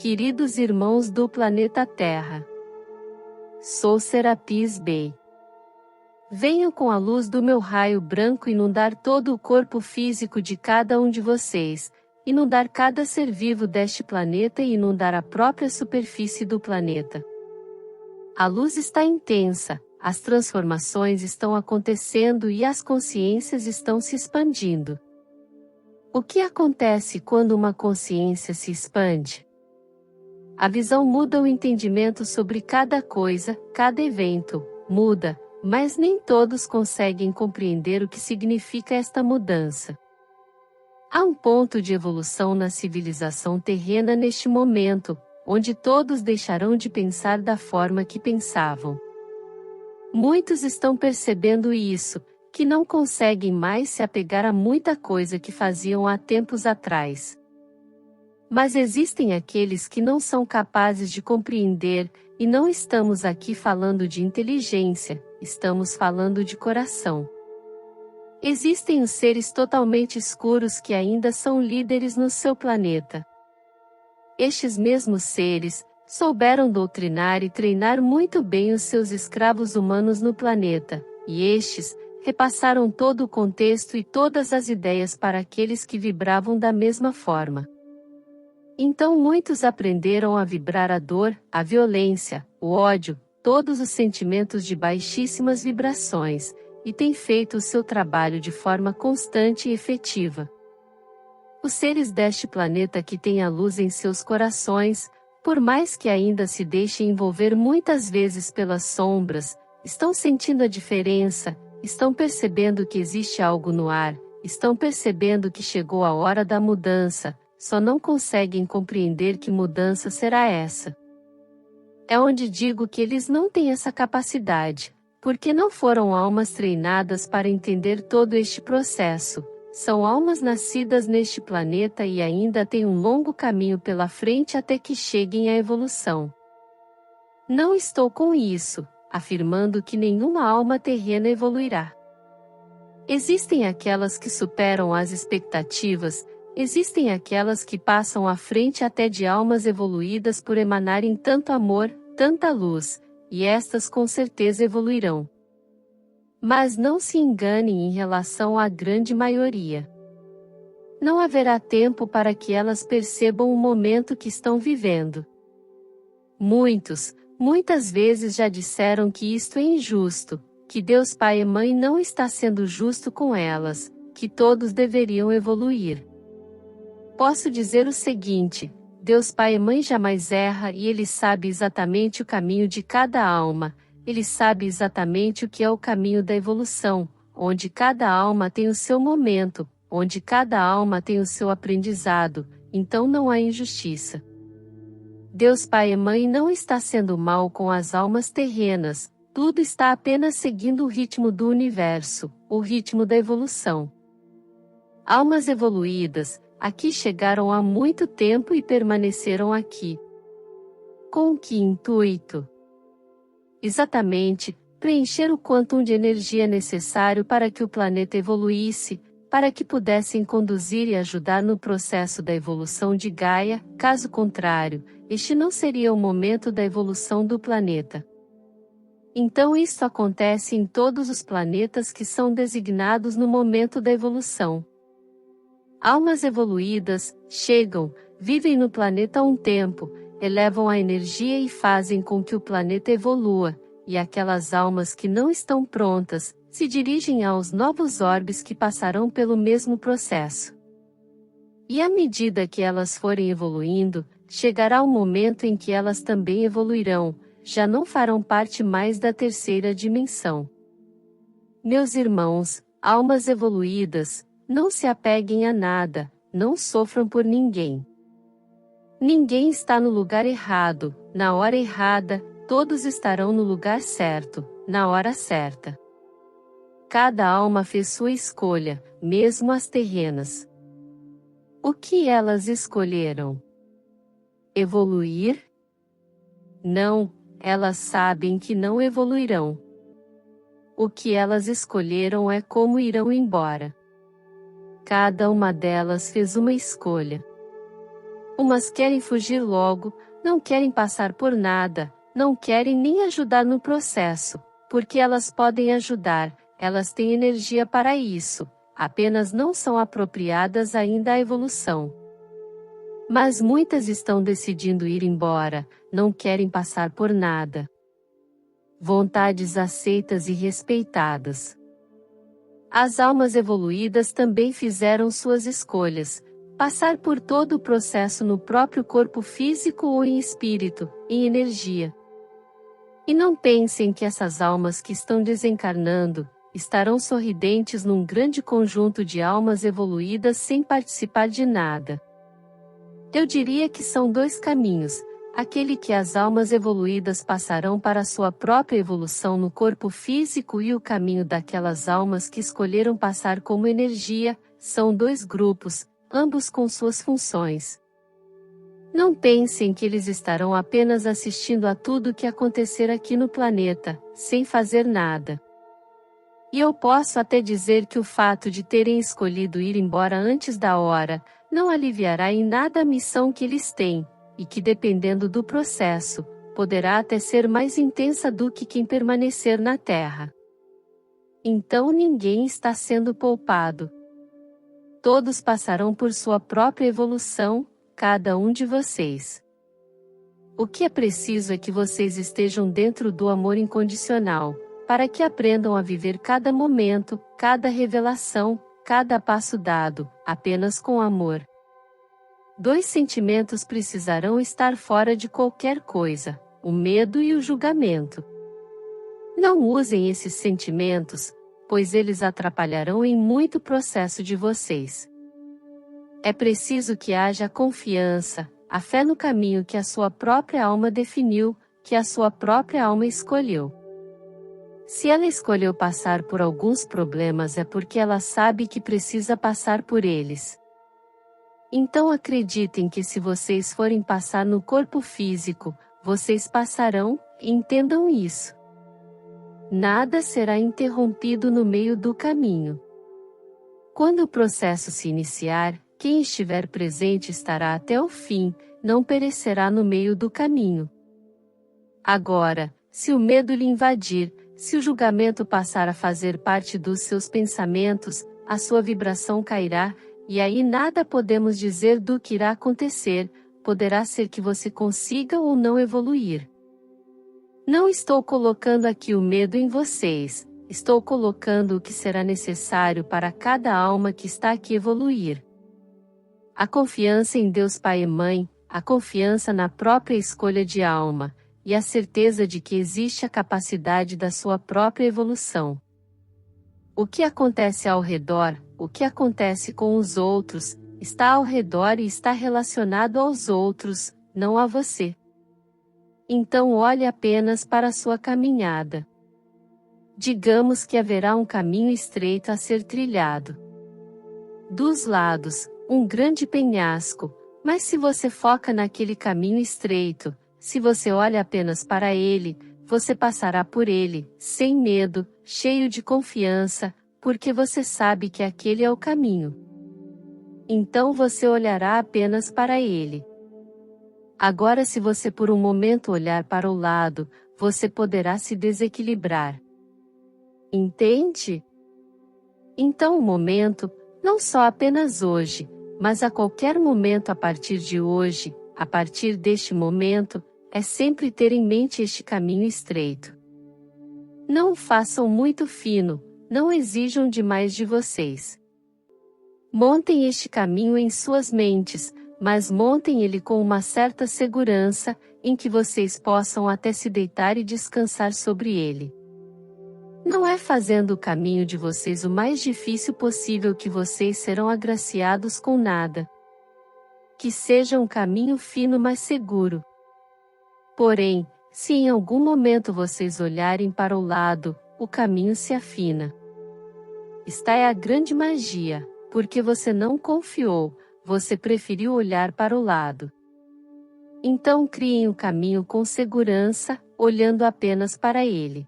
Queridos irmãos do planeta Terra, sou Serapis Bey. Venho com a luz do meu raio branco inundar todo o corpo físico de cada um de vocês, inundar cada ser vivo deste planeta e inundar a própria superfície do planeta. A luz está intensa, as transformações estão acontecendo e as consciências estão se expandindo. O que acontece quando uma consciência se expande? A visão muda, o entendimento sobre cada coisa, cada evento, muda, mas nem todos conseguem compreender o que significa esta mudança. Há um ponto de evolução na civilização terrena neste momento, onde todos deixarão de pensar da forma que pensavam. Muitos estão percebendo isso, que não conseguem mais se apegar a muita coisa que faziam há tempos atrás. Mas existem aqueles que não são capazes de compreender, e não estamos aqui falando de inteligência, estamos falando de coração. Existem os seres totalmente escuros que ainda são líderes no seu planeta. Estes mesmos seres souberam doutrinar e treinar muito bem os seus escravos humanos no planeta, e estes repassaram todo o contexto e todas as ideias para aqueles que vibravam da mesma forma. Então muitos aprenderam a vibrar a dor, a violência, o ódio, todos os sentimentos de baixíssimas vibrações, e têm feito o seu trabalho de forma constante e efetiva. Os seres deste planeta que têm a luz em seus corações, por mais que ainda se deixem envolver muitas vezes pelas sombras, estão sentindo a diferença, estão percebendo que existe algo no ar, estão percebendo que chegou a hora da mudança, só não conseguem compreender que mudança será essa. É onde digo que eles não têm essa capacidade, porque não foram almas treinadas para entender todo este processo. São almas nascidas neste planeta e ainda têm um longo caminho pela frente até que cheguem à evolução. Não estou com isso, afirmando que nenhuma alma terrena evoluirá. Existem aquelas que superam as expectativas, existem aquelas que passam à frente até de almas evoluídas por emanarem tanto amor, tanta luz, e estas com certeza evoluirão. Mas não se enganem em relação à grande maioria. Não haverá tempo para que elas percebam o momento que estão vivendo. Muitas vezes já disseram que isto é injusto, que Deus Pai e Mãe não está sendo justo com elas, que todos deveriam evoluir. Posso dizer o seguinte: Deus Pai e Mãe jamais erra e Ele sabe exatamente o caminho de cada alma, Ele sabe exatamente o que é o caminho da evolução, onde cada alma tem o seu momento, onde cada alma tem o seu aprendizado, então não há injustiça. Deus Pai e Mãe não está sendo mal com as almas terrenas, tudo está apenas seguindo o ritmo do universo, o ritmo da evolução. Almas evoluídas, aqui chegaram há muito tempo e permaneceram aqui. Com que intuito? Exatamente, preencher o quantum de energia necessário para que o planeta evoluísse, para que pudessem conduzir e ajudar no processo da evolução de Gaia, caso contrário, este não seria o momento da evolução do planeta. Então isto acontece em todos os planetas que são designados no momento da evolução. Almas evoluídas, chegam, vivem no planeta há um tempo, elevam a energia e fazem com que o planeta evolua, e aquelas almas que não estão prontas, se dirigem aos novos orbes que passarão pelo mesmo processo. E à medida que elas forem evoluindo, chegará o momento em que elas também evoluirão, já não farão parte mais da terceira dimensão. Meus irmãos, almas evoluídas, não se apeguem a nada, não sofram por ninguém. Ninguém está no lugar errado, na hora errada, todos estarão no lugar certo, na hora certa. Cada alma fez sua escolha, mesmo as terrenas. O que elas escolheram? Evoluir? Não, elas sabem que não evoluirão. O que elas escolheram é como irão embora. Cada uma delas fez uma escolha. Umas querem fugir logo, não querem passar por nada, não querem nem ajudar no processo, porque elas podem ajudar, elas têm energia para isso, apenas não são apropriadas ainda à evolução. Mas muitas estão decidindo ir embora, não querem passar por nada. Vontades aceitas e respeitadas. As almas evoluídas também fizeram suas escolhas, passar por todo o processo no próprio corpo físico ou em espírito, em energia. E não pensem que essas almas que estão desencarnando, estarão sorridentes num grande conjunto de almas evoluídas sem participar de nada. Eu diria que são dois caminhos, aquele que as almas evoluídas passarão para a sua própria evolução no corpo físico e o caminho daquelas almas que escolheram passar como energia, são dois grupos, ambos com suas funções. Não pensem que eles estarão apenas assistindo a tudo o que acontecer aqui no planeta, sem fazer nada. E eu posso até dizer que o fato de terem escolhido ir embora antes da hora, não aliviará em nada a missão que eles têm, e que dependendo do processo, poderá até ser mais intensa do que quem permanecer na Terra. Então ninguém está sendo poupado. Todos passarão por sua própria evolução, cada um de vocês. O que é preciso é que vocês estejam dentro do amor incondicional, para que aprendam a viver cada momento, cada revelação, cada passo dado, apenas com amor. Dois sentimentos precisarão estar fora de qualquer coisa: o medo e o julgamento. Não usem esses sentimentos, pois eles atrapalharão em muito processo de vocês. É preciso que haja confiança, a fé no caminho que a sua própria alma definiu, que a sua própria alma escolheu. Se ela escolheu passar por alguns problemas é porque ela sabe que precisa passar por eles. Então acreditem que se vocês forem passar no corpo físico, vocês passarão, entendam isso. Nada será interrompido no meio do caminho. Quando o processo se iniciar, quem estiver presente estará até o fim, não perecerá no meio do caminho. Agora, se o medo lhe invadir, se o julgamento passar a fazer parte dos seus pensamentos, a sua vibração cairá, e aí nada podemos dizer do que irá acontecer, poderá ser que você consiga ou não evoluir. Não estou colocando aqui o medo em vocês, estou colocando o que será necessário para cada alma que está aqui evoluir. A confiança em Deus Pai e Mãe, a confiança na própria escolha de alma, e a certeza de que existe a capacidade da sua própria evolução. O que acontece ao redor, o que acontece com os outros, está ao redor e está relacionado aos outros, não a você. Então olhe apenas para a sua caminhada. Digamos que haverá um caminho estreito a ser trilhado. Dos lados, um grande penhasco, mas se você foca naquele caminho estreito, se você olha apenas para ele, você passará por ele, sem medo, cheio de confiança, porque você sabe que aquele é o caminho. Então você olhará apenas para ele. Agora, se você por um momento olhar para o lado, você poderá se desequilibrar. Entende? Então o momento, não só apenas hoje, mas a qualquer momento a partir de hoje, a partir deste momento, é sempre ter em mente este caminho estreito. Não o façam muito fino, não exijam demais de vocês. Montem este caminho em suas mentes, mas montem ele com uma certa segurança, em que vocês possam até se deitar e descansar sobre ele. Não é fazendo o caminho de vocês o mais difícil possível que vocês serão agraciados com nada. Que seja um caminho fino mas seguro. Porém, se em algum momento vocês olharem para o lado, o caminho se afina. Esta é a grande magia, porque você não confiou, você preferiu olhar para o lado. Então criem o caminho com segurança, olhando apenas para ele.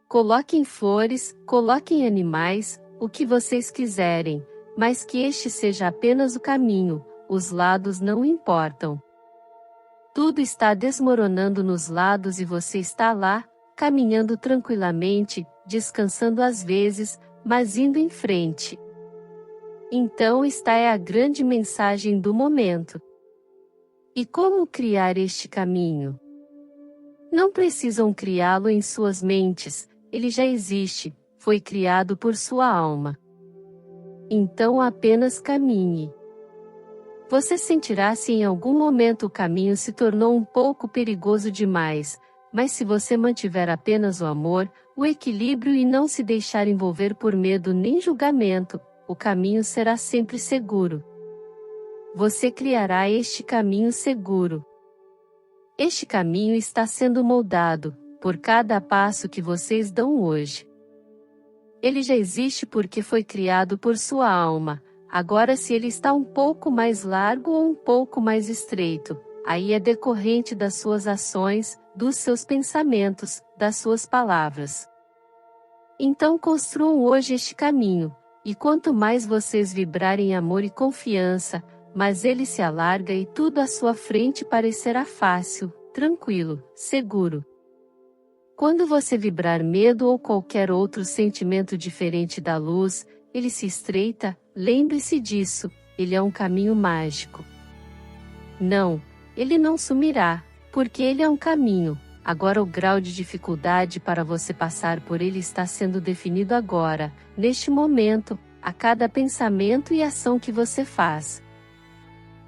Coloquem flores, coloquem animais, o que vocês quiserem, mas que este seja apenas o os lados não importam. Tudo está desmoronando nos lados e você está lá, caminhando tranquilamente, descansando às vezes, mas indo em frente. Então esta é a grande mensagem do momento. E como criar este caminho? Não precisam criá-lo em suas mentes, ele já existe, foi criado por sua alma. Então apenas caminhe. Você sentirá se em algum momento o caminho se tornou um pouco perigoso demais, mas se você mantiver apenas o amor, o equilíbrio e não se deixar envolver por medo nem julgamento, o caminho será sempre seguro. Você criará este caminho seguro. Este caminho está sendo moldado, por cada passo que vocês dão hoje. Ele já existe porque foi criado por sua alma. Agora se ele está um pouco mais largo ou um pouco mais estreito, aí é decorrente das suas ações, dos seus pensamentos, das suas palavras. Então construam hoje este caminho, e quanto mais vocês vibrarem em amor e confiança, mais ele se alarga e tudo à sua frente parecerá fácil, tranquilo, seguro. Quando você vibrar medo ou qualquer outro sentimento diferente da luz, ele se estreita, lembre-se disso, ele é um caminho mágico. Não, ele não sumirá, porque ele é um caminho, agora o grau de dificuldade para você passar por ele está sendo definido agora, neste momento, a cada pensamento e ação que você faz.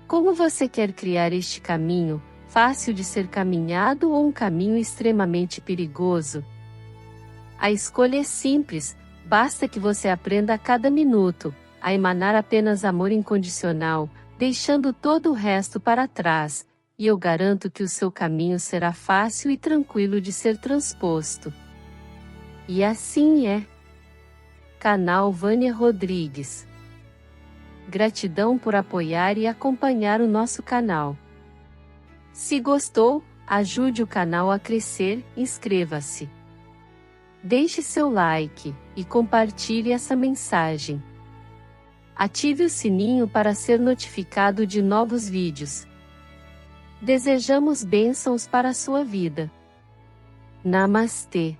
Como você quer criar este caminho, fácil de ser caminhado ou um caminho extremamente perigoso? A escolha é simples, basta que você aprenda a cada minuto, a emanar apenas amor incondicional, deixando todo o resto para trás, e eu garanto que o seu caminho será fácil e tranquilo de ser transposto. E assim é. Canal Vânia Rodrigues. Gratidão por apoiar e acompanhar o nosso canal. Se gostou, ajude o canal a crescer, inscreva-se. Deixe seu like, e compartilhe essa mensagem. Ative o sininho para ser notificado de novos vídeos. Desejamos bênçãos para a sua vida. Namastê.